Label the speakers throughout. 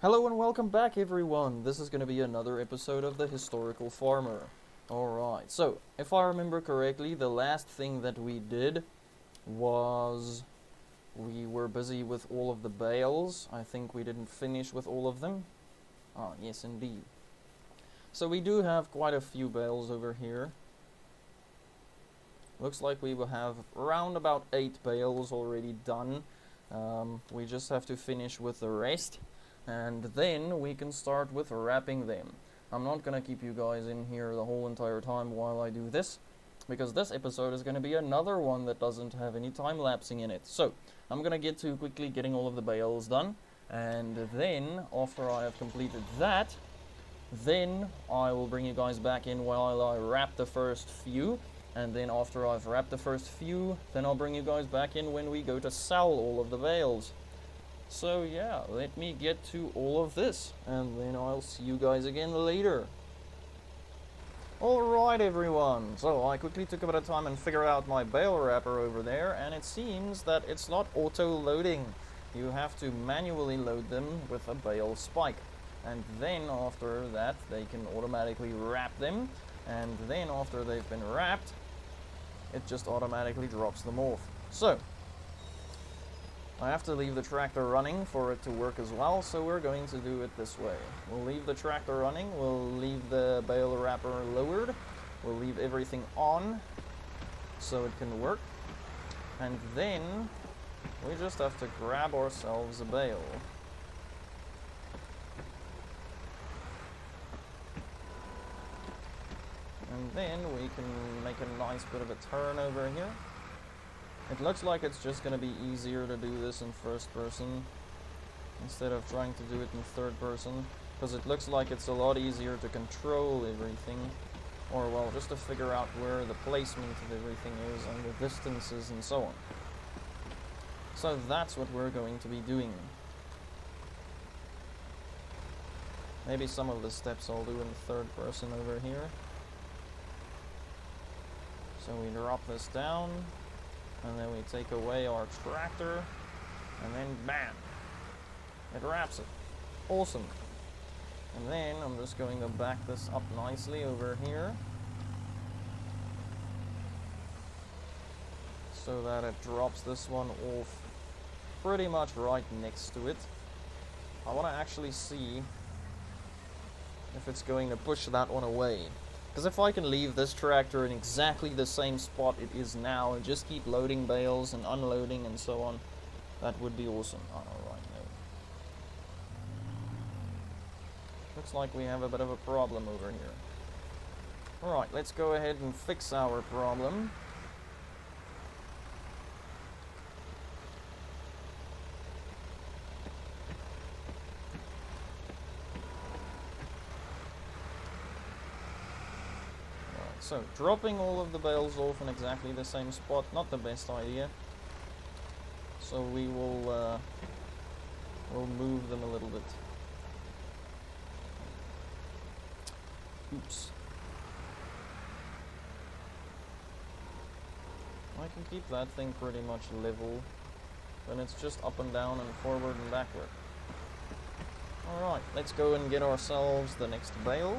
Speaker 1: Hello and welcome back, everyone. This is going to be another episode of The Historical Farmer. Alright, so if I remember correctly, the last thing that we did was we were busy with all of the bales. I think we didn't finish with all of them. Ah, yes, indeed. So we do have quite a few bales over here. Looks like we will have around about 8 bales already done. We just have to finish with the rest. And then we can start with wrapping them. I'm not gonna keep you guys in here the whole entire time while I do this, because this episode is gonna be another one that doesn't have any time lapsing in it. So I'm gonna get to quickly getting all of the bales done, and then after I have completed that, then I will bring you guys back in while I wrap the first few. And then after I've wrapped the first few, then I'll bring you guys back in when we go to sell all of the bales. So yeah, let me get to all of this, and then I'll see you guys again later. Alright everyone, so I quickly took a bit of time and figured out my bale wrapper over there, and it seems that it's not auto-loading. You have to manually load them with a bale spike. And then after that, they can automatically wrap them, and then after they've been wrapped, it just automatically drops them off. So I have to leave the tractor running for it to work as well, so we're going to do it this way. We'll leave the tractor running, we'll leave the bale wrapper lowered, we'll leave everything on so it can work, and then we just have to grab ourselves a bale. And then we can make a nice bit of a turn over here. It looks like it's just going to be easier to do this in first person instead of trying to do it in third person, because it looks like it's a lot easier to control everything, or well, just to figure out where the placement of everything is and the distances and so on. So that's what we're going to be doing. Maybe some of the steps I'll do in third person over here. So we drop this down, and then we take away our tractor, and then bam! It wraps it. Awesome. And then I'm just going to back this up nicely over here, so that it drops this one off pretty much right next to it. I want to actually see if it's going to push that one away. Because if I can leave this tractor in exactly the same spot it is now and just keep loading bales and unloading and so on, that would be awesome. Alright, no. Looks like we have a bit of a problem over here. Alright, let's go ahead and fix our problem. So, dropping all of the bales off in exactly the same spot, not the best idea. So we will we'll move them a little bit. Oops. I can keep that thing pretty much level. Then it's just up and down and forward and backward. Alright, let's go and get ourselves the next bale.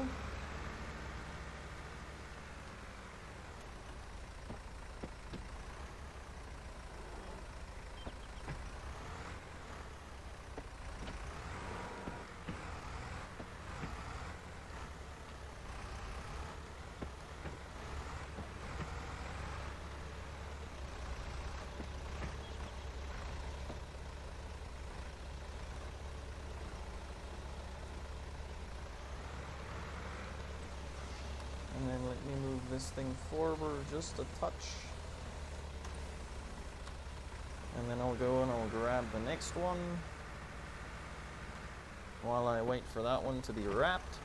Speaker 1: And then let me move this thing forward just a touch. And then I'll go and I'll grab the next one while I wait for that one to be wrapped.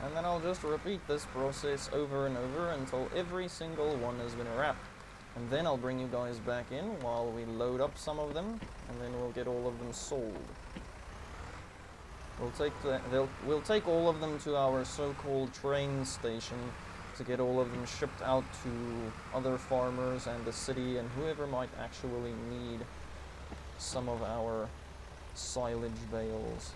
Speaker 1: And then I'll just repeat this process over and over until every single one has been wrapped. And then I'll bring you guys back in while we load up some of them, and then we'll get all of them sold. We'll take all of them to our so-called train station to get all of them shipped out to other farmers and the city and whoever might actually need some of our silage bales.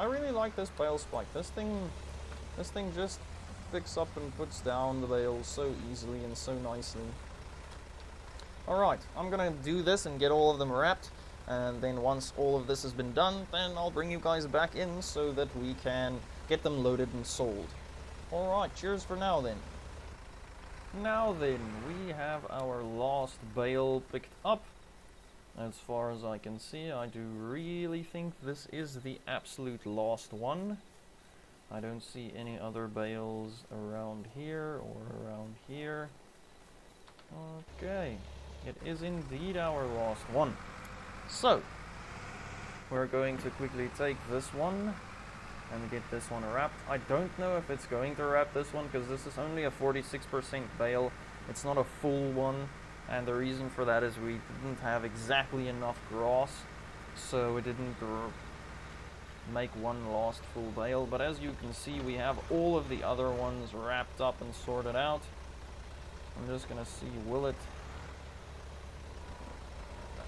Speaker 1: I really like this bale spike. This thing just picks up and puts down the bales so easily and so nicely. Alright, I'm gonna do this and get all of them wrapped, and then once all of this has been done, then I'll bring you guys back in so that we can get them loaded and sold. Alright, cheers for now then. Now then, we have our last bale picked up. As far as I can see, I do really think this is the absolute last one. I don't see any other bales around here or around here. Okay, it is indeed our last one. So, we're going to quickly take this one and get this one wrapped. I don't know if it's going to wrap this one because this is only a 46% bale. It's not a full one, and the reason for that is we didn't have exactly enough grass, so it didn't make one last full bale. But as you can see, we have all of the other ones wrapped up and sorted out. I'm just gonna see, will it...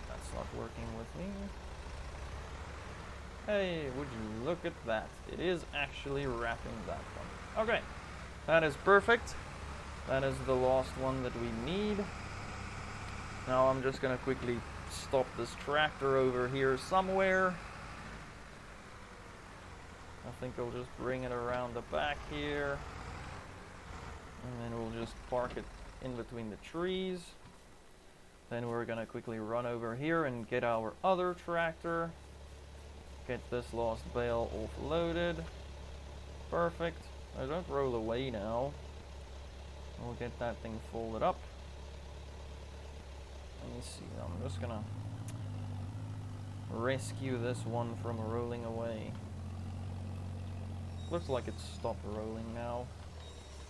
Speaker 1: That's not working with me. Hey, would you look at that? It is actually wrapping that one. Okay, that is perfect. That is the last one that we need. Now I'm just gonna quickly stop this tractor over here somewhere. I think I'll just bring it around the back here. And then we'll just park it in between the trees. Then we're gonna quickly run over here and get our other tractor. Get this last bale offloaded. Perfect. Now don't roll away now. We'll get that thing folded up. Let me see, I'm just gonna rescue this one from rolling away. Looks like it's stopped rolling now,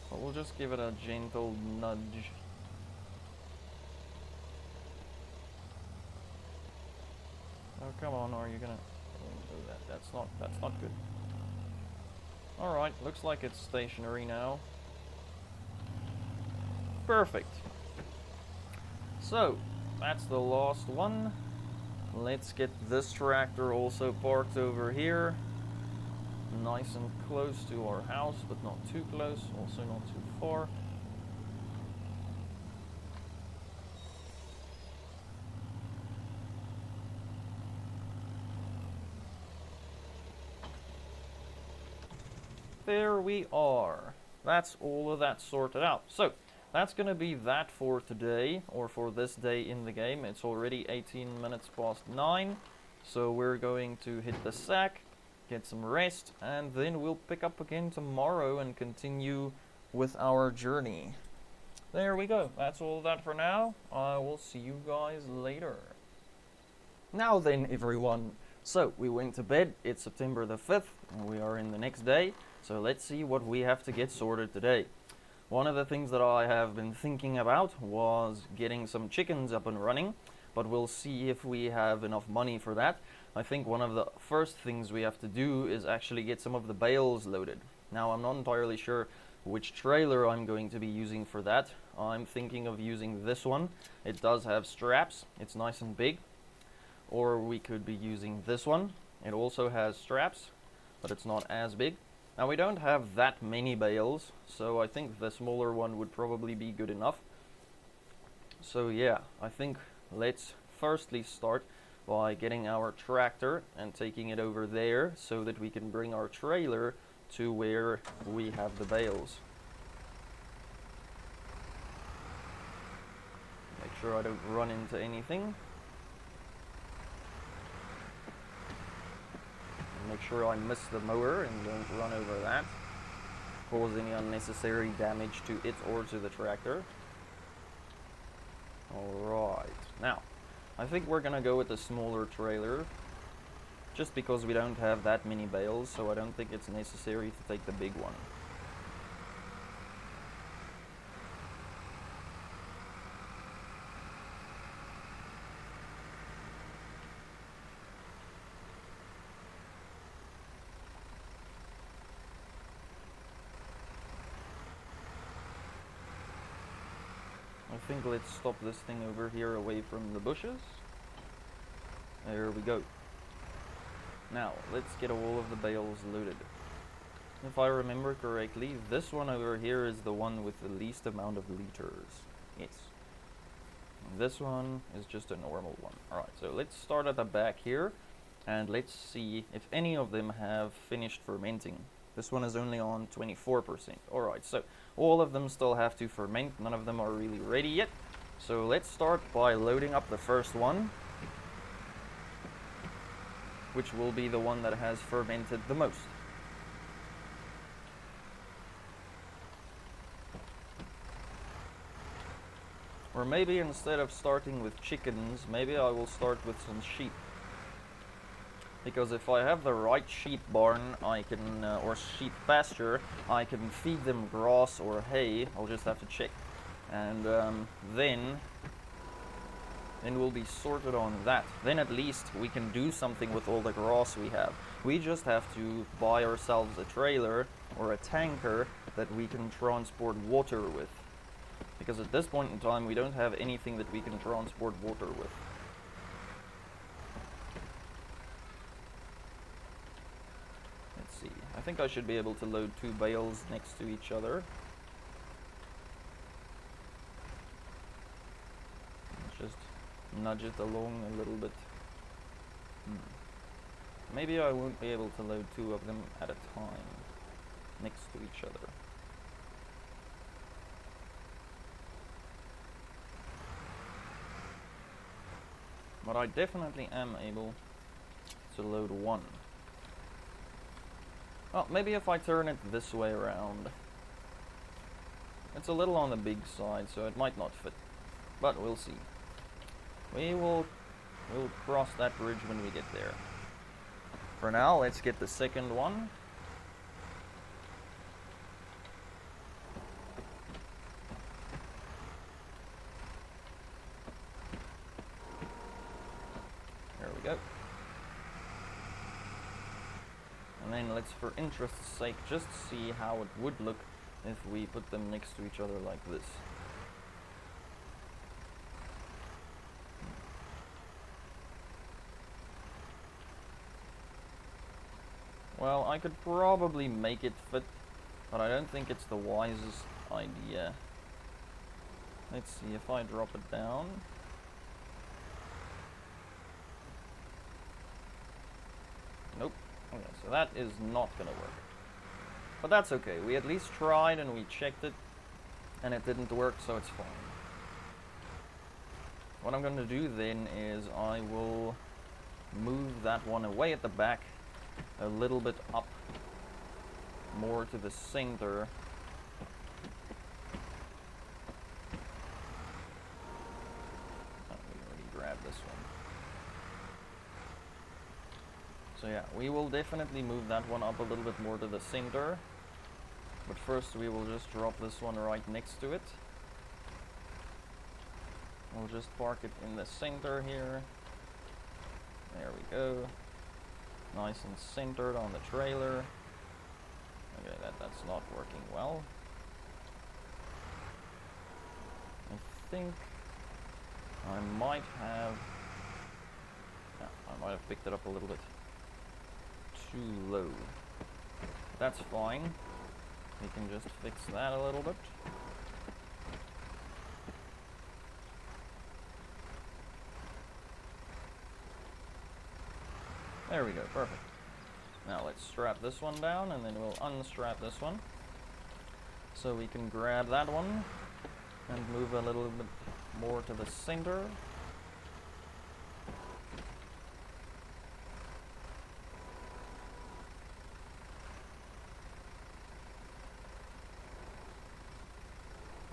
Speaker 1: but we'll just give it a gentle nudge. Oh, come on, are you gonna do that? That's not good. Alright, looks like it's stationary now. Perfect. So, that's the last one. Let's get this tractor also parked over here. Nice and close to our house, but not too close, also not too far. There we are. That's all of that sorted out. So, that's going to be that for today, or for this day in the game. It's already 18 minutes past 9, so we're going to hit the sack, get some rest, and then we'll pick up again tomorrow and continue with our journey. There we go. That's all of that for now. I will see you guys later. Now then, everyone. So, we went to bed. It's September the 5th, and we are in the next day. So let's see what we have to get sorted today. One of the things that I have been thinking about was getting some chickens up and running, but we'll see if we have enough money for that. I think one of the first things we have to do is actually get some of the bales loaded. Now, I'm not entirely sure which trailer I'm going to be using for that. I'm thinking of using this one. It does have straps. It's nice and big. Or we could be using this one. It also has straps, but it's not as big. Now, we don't have that many bales, so I think the smaller one would probably be good enough. So yeah, I think let's firstly start by getting our tractor and taking it over there so that we can bring our trailer to where we have the bales. Make sure I don't run into anything. Make sure I miss the mower and don't run over that, cause any unnecessary damage to it or to the tractor. Alright, now, I think we're gonna go with the smaller trailer, just because we don't have that many bales, so I don't think it's necessary to take the big one. I think let's stop this thing over here away from the bushes. There we go. Now, let's get all of the bales loaded. If I remember correctly, this one over here is the one with the least amount of liters. Yes. This one is just a normal one. Alright, so let's start at the back here, and let's see if any of them have finished fermenting. This one is only on 24%. Alright, so all of them still have to ferment. None of them are really ready yet. So let's start by loading up the first one, which will be the one that has fermented the most. Or maybe instead of starting with chickens, maybe I will start with some sheep. Because if I have the right sheep barn, I can, or sheep pasture, I can feed them grass or hay. I'll just have to check. And then we'll be sorted on that. Then at least we can do something with all the grass we have. We just have to buy ourselves a trailer or a tanker that we can transport water with. Because at this point in time, we don't have anything that we can transport water with. Let's see. I think I should be able to load 2 bales next to each other. Let's just nudge it along a little bit. Maybe I won't be able to load 2 of them at a time next to each other. But I definitely am able to load 1. Well, maybe if I turn it this way around. It's a little on the big side, so it might not fit. But we'll see. We'll cross that bridge when we get there. For now, let's get the second one. Go. And then let's, for interest's sake, just see how it would look if we put them next to each other like this. Well, I could probably make it fit, but I don't think it's the wisest idea. Let's see if I drop it down. Nope. Okay, so that is not gonna work. But that's okay. We at least tried and we checked it, and it didn't work, so it's fine. What I'm gonna do then is I will move that one away at the back, a little bit up, more to the center. Oh, we already grabbed this one. So yeah, we will definitely move that one up a little bit more to the center. But first we will just drop this one right next to it. We'll just park it in the center here. There we go. Nice and centered on the trailer. Okay, that's not working well. I think I might have... yeah, I might have picked it up a little bit too low. That's fine. We can just fix that a little bit. There we go, perfect. Now let's strap this one down and then we'll unstrap this one. So we can grab that one and move a little bit more to the center.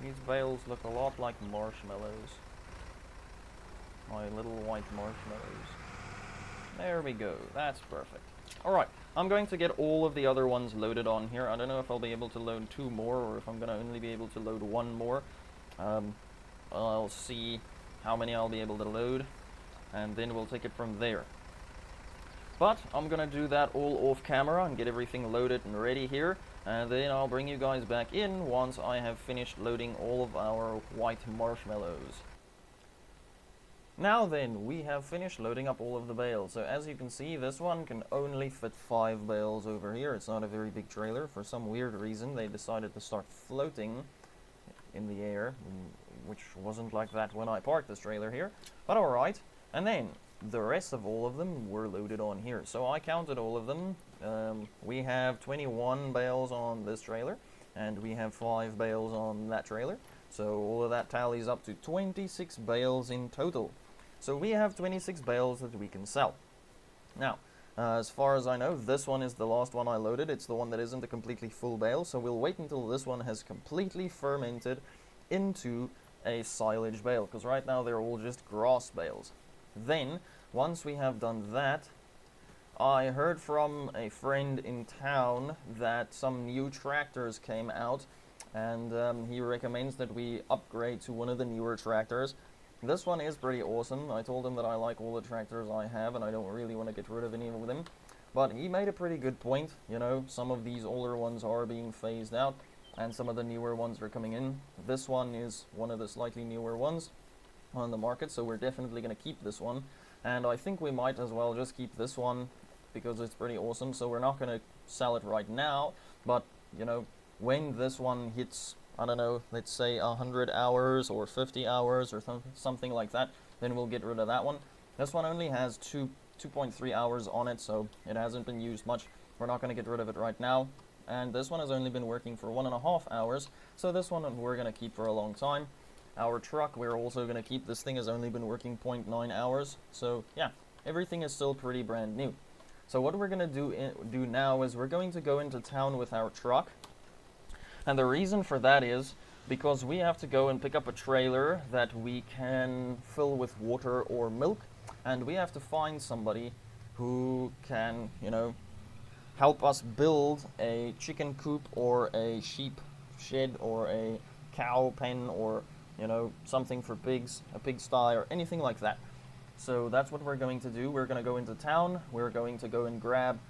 Speaker 1: These bales look a lot like marshmallows. My little white marshmallows. There we go, that's perfect. Alright, I'm going to get all of the other ones loaded on here. I don't know if I'll be able to load 2 more or if I'm going to only be able to load 1 more. I'll see how many I'll be able to load and then we'll take it from there. But I'm going to do that all off camera and get everything loaded and ready here. And then I'll bring you guys back in once I have finished loading all of our white marshmallows. Now then, we have finished loading up all of the bales. So as you can see, this one can only fit 5 bales over here. It's not a very big trailer. For some weird reason, they decided to start floating in the air, which wasn't like that when I parked this trailer here. But alright. And then, the rest of all of them were loaded on here. So I counted all of them. We have 21 bales on this trailer, and we have 5 bales on that trailer. So all of that tallies up to 26 bales in total. So we have 26 bales that we can sell. Now, as far as I know, this one is the last one I loaded. It's the one that isn't a completely full bale, so we'll wait until this one has completely fermented into a silage bale, because right now they're all just grass bales. Then, once we have done that, I heard from a friend in town that some new tractors came out, and he recommends that we upgrade to one of the newer tractors. This one is pretty awesome. I told him that I like all the tractors I have and I don't really want to get rid of any of them. But he made a pretty good point. You know, some of these older ones are being phased out and some of the newer ones are coming in. This one is one of the slightly newer ones on the market, so we're definitely going to keep this one. And I think we might as well just keep this one because it's pretty awesome. So we're not going to sell it right now, but, you know, when this one hits, I don't know, let's say 100 hours or 50 hours or something like that, then we'll get rid of that one. This one only has 2.3 hours on it, so it hasn't been used much. We're not going to get rid of it right now. And this one has only been working for 1.5 hours, so this one we're going to keep for a long time. Our truck, we're also going to keep. This thing has only been working 0.9 hours, so yeah, everything is still pretty brand new. So what we're going to do now is we're going to go into town with our truck. And the reason for that is because we have to go and pick up a trailer that we can fill with water or milk, and we have to find somebody who can, you know, help us build a chicken coop or a sheep shed or a cow pen or, you know, something for pigs, a pigsty or anything like that. So that's what we're going to do. We're going to go into town, we're going to go and grab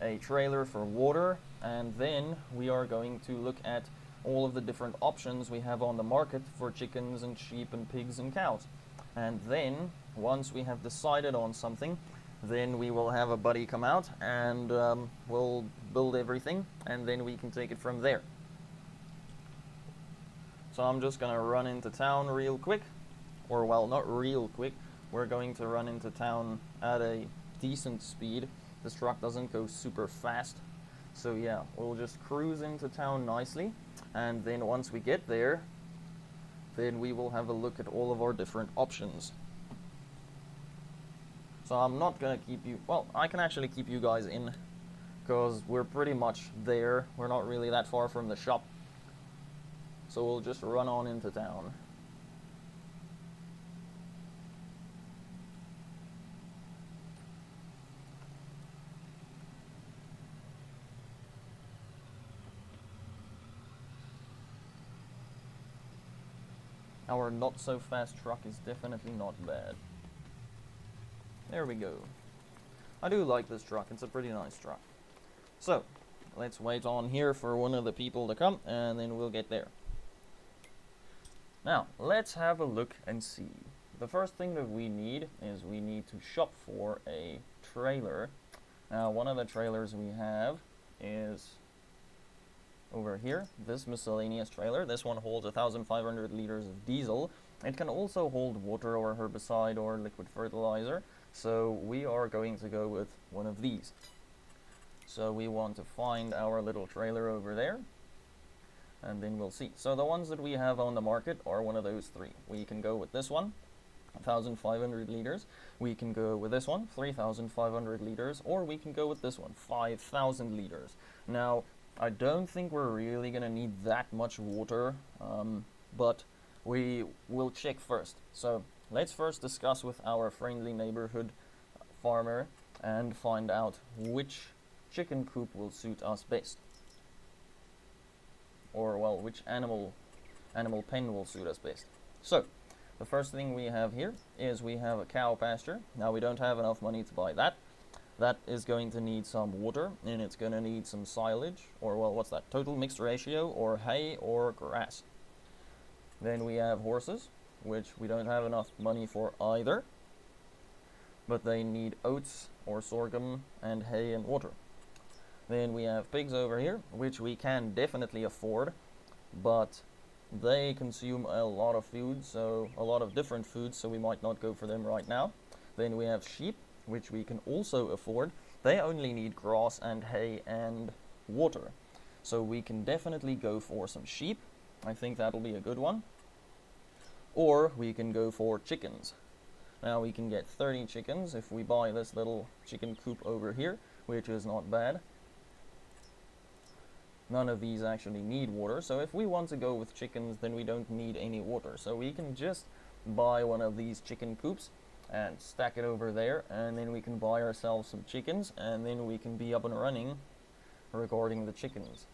Speaker 1: a trailer for water, and then we are going to look at all of the different options we have on the market for chickens and sheep and pigs and cows. And then once we have decided on something, then we will have a buddy come out and we'll build everything, and then we can take it from there. So I'm just gonna run into town real quick, or well, not real quick. We're going to run into town at a decent speed. This truck doesn't go super fast, so yeah, we'll just cruise into town nicely, and then once we get there, then we will have a look at all of our different options. So I'm not gonna keep you, well, I can actually keep you guys in, because we're pretty much there. We're not really that far from the shop, so we'll just run on into town. Our not-so-fast truck is definitely not bad. There we go. I do like this truck. It's a pretty nice truck. So, let's wait on here for one of the people to come, and then we'll get there. Now, let's have a look and see. The first thing that we need is we need to shop for a trailer. Now, one of the trailers we have is over here, this miscellaneous trailer. This one holds 1,500 liters of diesel. It can also hold water or herbicide or liquid fertilizer, so we are going to go with one of these. So we want to find our little trailer over there, and then we'll see. So the ones that we have on the market are one of those three. We can go with this one, 1,500 liters. We can go with this one, 3,500 liters, or we can go with this one, 5,000 liters. Now, I don't think we're really going to need that much water, but we will check first. So let's first discuss with our friendly neighborhood farmer and find out which chicken coop will suit us best. Or, well, which animal pen will suit us best. So, the first thing we have here is we have a cow pasture. Now, we don't have enough money to buy that. That is going to need some water, and it's going to need some silage, or, well, what's that? Total mixed ratio, or hay, or grass. Then we have horses. which we don't have enough money for either. But they need oats or sorghum and hay and water. Then we have pigs over here, which we can definitely afford, but they consume a lot of food, so a lot of different foods, so we might not go for them right now. Then we have sheep, which we can also afford. They only need grass and hay and water, so we can definitely go for some sheep. I think that'll be a good one. Or we can go for chickens. Now we can get 30 chickens if we buy this little chicken coop over here, which is not bad. None of these actually need water, so if we want to go with chickens, then we don't need any water. So we can just buy one of these chicken coops and stack it over there, and then we can buy ourselves some chickens, and then we can be up and running regarding the chickens.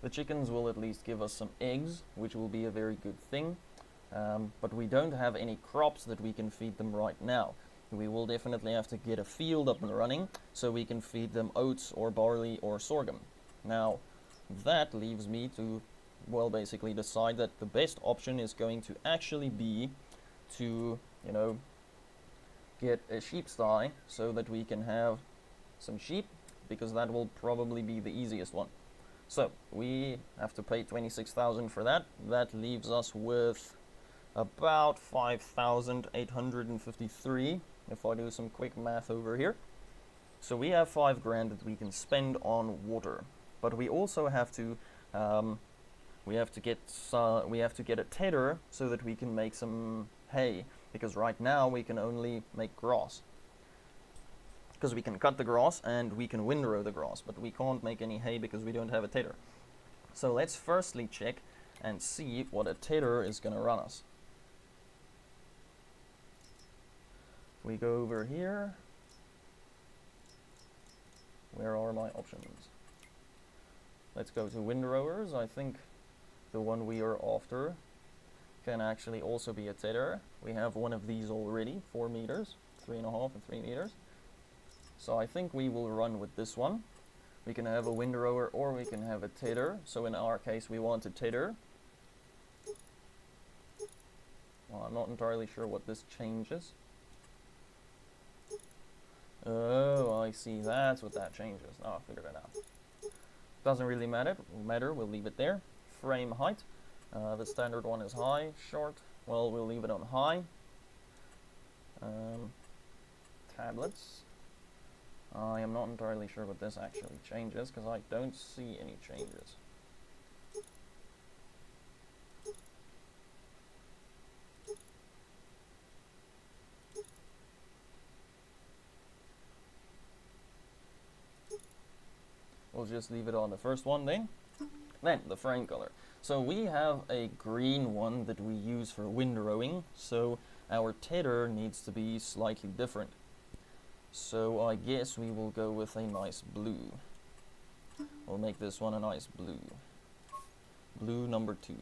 Speaker 1: The chickens will at least give us some eggs, which will be a very good thing, but we don't have any crops that we can feed them right now. We will definitely have to get a field up and running so we can feed them oats or barley or sorghum. Now that leaves me to, well, basically decide that the best option is going to actually be to, get a sheep sty so that we can have some sheep, because that will probably be the easiest one. So we have to pay 26,000 for that. That leaves us with about 5,853 if I do some quick math over here. So we have 5 grand that we can spend on water, but we also have to get a tedder so that we can make some hay, because right now we can only make grass. Because we can cut the grass and we can windrow the grass, but we can't make any hay because we don't have a tedder. So let's firstly check and see what a tedder is going to run us. We go over here. Where are my options? Let's go to windrowers. I think the one we are after can actually also be a tedder. We have one of these already, 4 meters, 3.5 and 3 meters. So I think we will run with this one. We can have a windrower or we can have a tedder. So in our case we want a tedder. Well, I'm not entirely sure what this changes. Oh, I see, that's what that changes. Oh, I figured it out. Doesn't really matter, we'll leave it there. Frame height, the standard one is high. Short, well, we'll leave it on high. Tablets, I am not entirely sure what this actually changes, because I don't see any changes. We'll just leave it on the first one then. Then, the frame color. So we have a green one that we use for windrowing, so our tedder needs to be slightly different. So I guess we will go with a nice blue. We'll make this one a nice blue. Blue number 2.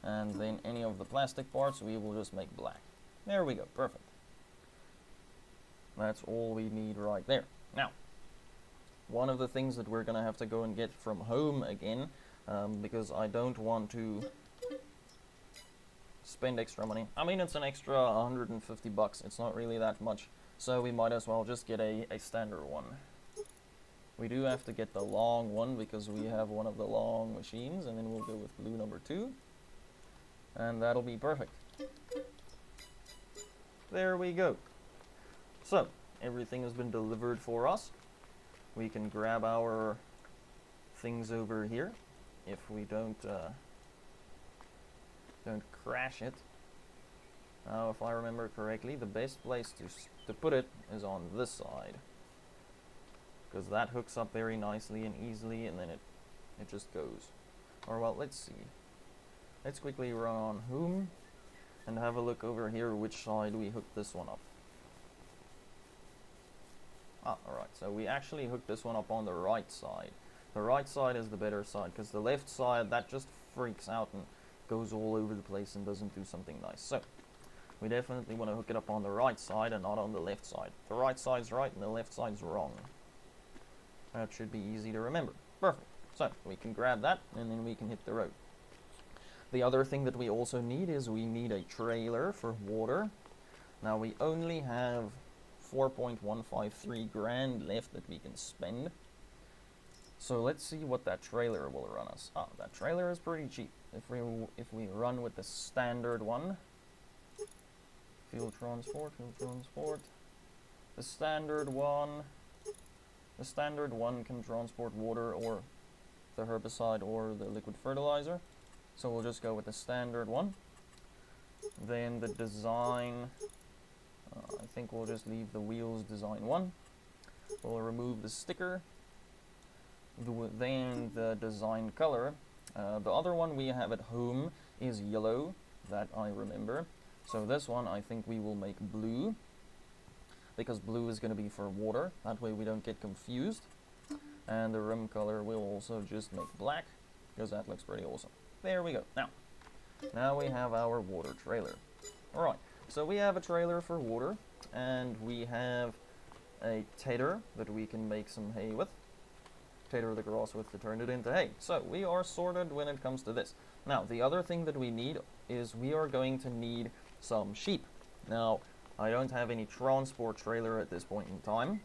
Speaker 1: And then any of the plastic parts we will just make black. There we go, perfect. That's all we need right there. Now, one of the things that we're gonna have to go and get from home again, because I don't want to spend extra money. I mean, it's an extra 150 bucks, it's not really that much, so we might as well just get a standard one. We do have to get the long one because we have one of the long machines, and then we'll go with blue number 2, and that'll be perfect. There we go. So everything has been delivered for us. We can grab our things over here if we don't crash it. Now, if I remember correctly, the best place to put it is on this side, because that hooks up very nicely and easily, and then it just goes. Or well, let's see. Let's quickly run on home and have a look over here which side we hooked this one up. Ah, alright, so we actually hooked this one up on the right side. The right side is the better side, because the left side, that just freaks out and goes all over the place and doesn't do something nice. So, we definitely want to hook it up on the right side and not on the left side. The right side's right and the left side's wrong. That should be easy to remember. Perfect. So we can grab that and then we can hit the road. The other thing that we also need is we need a trailer for water. Now we only have 4.153 grand left that we can spend. So let's see what that trailer will run us. Oh, that trailer is pretty cheap. If we run with the standard one, fuel transport. The standard one can transport water or the herbicide or the liquid fertilizer. So we'll just go with the standard one. Then the design, I think we'll just leave the wheels design 1. We'll remove the sticker. Then the design color. The other one we have at home is yellow, that I remember. So this one I think we will make blue, because blue is going to be for water. That way we don't get confused. And the rim color we'll also just make black, because that looks pretty awesome. There we go. Now we have our water trailer. Alright, so we have a trailer for water, and we have a tater that we can make some hay with. Tater the grass with to turn it into hay. So we are sorted when it comes to this. Now the other thing that we need is we are going to need some sheep. Now I don't have any transport trailer at this point in time,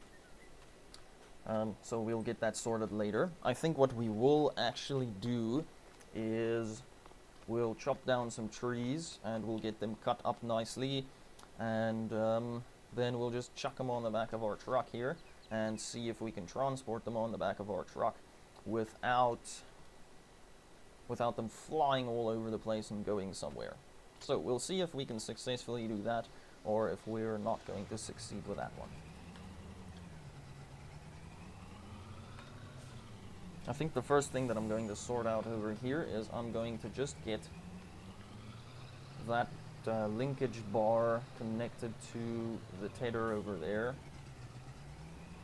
Speaker 1: so we'll get that sorted later. I think what we will actually do is we'll chop down some trees and we'll get them cut up nicely, and then we'll just chuck them on the back of our truck here and see if we can transport them on the back of our truck without them flying all over the place and going somewhere. So we'll see if we can successfully do that, or if we're not going to succeed with that one. I think the first thing that I'm going to sort out over here is I'm going to just get that linkage bar connected to the tether over there.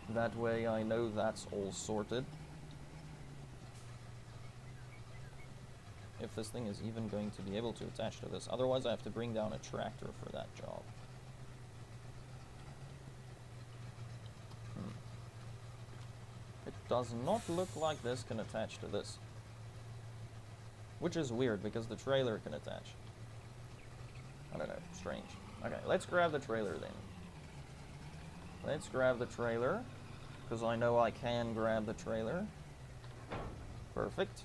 Speaker 1: That way I know that's all sorted. If this thing is even going to be able to attach to this. Otherwise I have to bring down a tractor for that job. It does not look like this can attach to this. Which is weird, because the trailer can attach. I don't know, strange. Okay, let's grab the trailer then. Let's grab the trailer, because I know I can grab the trailer. Perfect.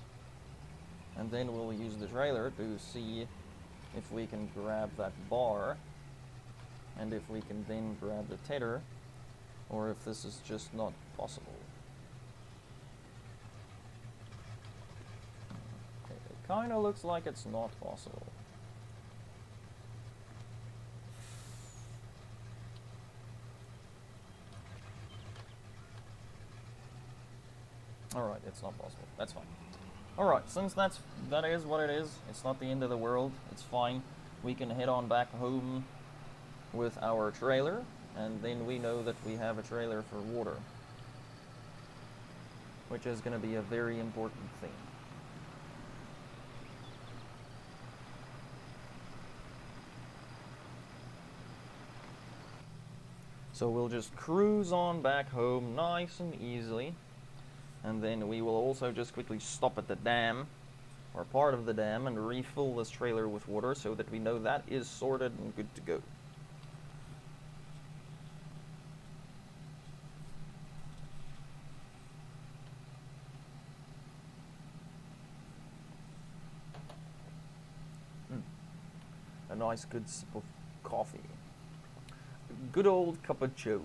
Speaker 1: And then we'll use the trailer to see if we can grab that bar, and if we can then grab the tether, or if this is just not possible. It kind of looks like it's not possible. Alright, it's not possible. That's fine. Alright, since that is what it is, it's not the end of the world, it's fine. We can head on back home with our trailer, and then we know that we have a trailer for water, which is going to be a very important thing. So we'll just cruise on back home nice and easily. And then we will also just quickly stop at the dam, or part of the dam, and refill this trailer with water so that we know that is sorted and good to go. A nice good sip of coffee. A good old cup of joe.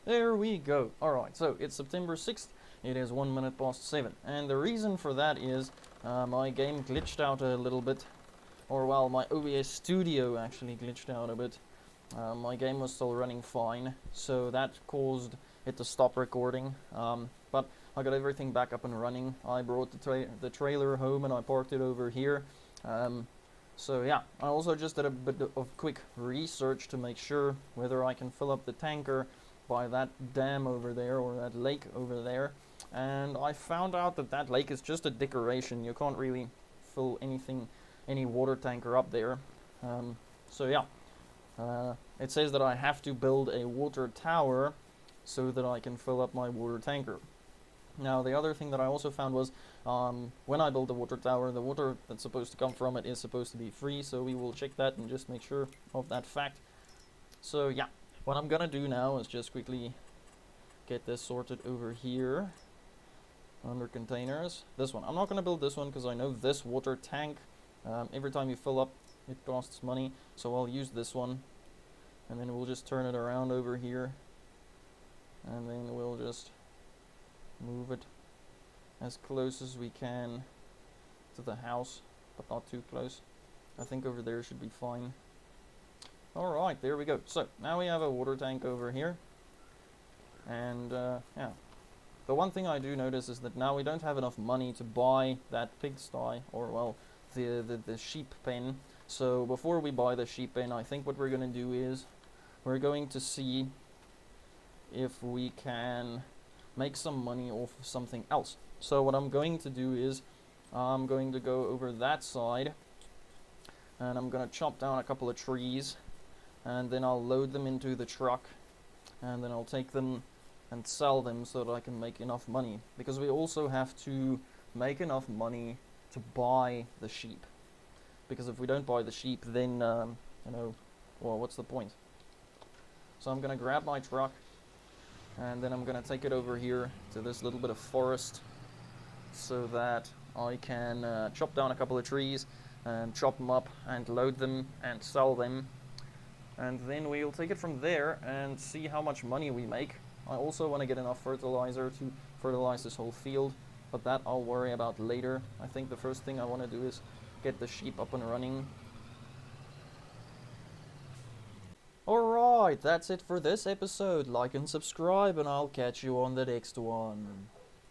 Speaker 1: There we go. Alright, so it's September 6th, it is 1 minute past 7, and the reason for that is my game glitched out a little bit, or well, my OBS Studio actually glitched out a bit. My game was still running fine, so that caused it to stop recording, but I got everything back up and running. I brought the trailer home and I parked it over here. So yeah, I also just did a bit of quick research to make sure whether I can fill up the tanker by that dam over there, or that lake over there, and I found out that that lake is just a decoration. You can't really fill any water tanker up there. So yeah, it says that I have to build a water tower so that I can fill up my water tanker. Now, the other thing that I also found was when I build the water tower, the water that's supposed to come from it is supposed to be free, so we will check that and just make sure of that fact. So yeah, what I'm gonna do now is just quickly get this sorted over here under containers. This one, I'm not gonna build this one because I know this water tank, every time you fill up it costs money, so I'll use this one, and then we'll just turn it around over here, and then we'll just move it as close as we can to the house, but not too close. I think over there should be fine. Alright, there we go. So, now we have a water tank over here. And, yeah. The one thing I do notice is that now we don't have enough money to buy that pigsty, or, well, the sheep pen. So, before we buy the sheep pen, I think what we're going to do is we're going to see if we can make some money off of something else. So what I'm going to do is I'm going to go over that side, and I'm going to chop down a couple of trees, and then I'll load them into the truck, and then I'll take them and sell them so that I can make enough money, because we also have to make enough money to buy the sheep, because if we don't buy the sheep, then you know, well, what's the point? So I'm going to grab my truck, and then I'm going to take it over here to this little bit of forest so that I can chop down a couple of trees and chop them up and load them and sell them. And then we'll take it from there and see how much money we make. I also want to get enough fertilizer to fertilize this whole field, but that I'll worry about later. I think the first thing I want to do is get the sheep up and running. Alright, that's it for this episode. Like and subscribe, and I'll catch you on the next one.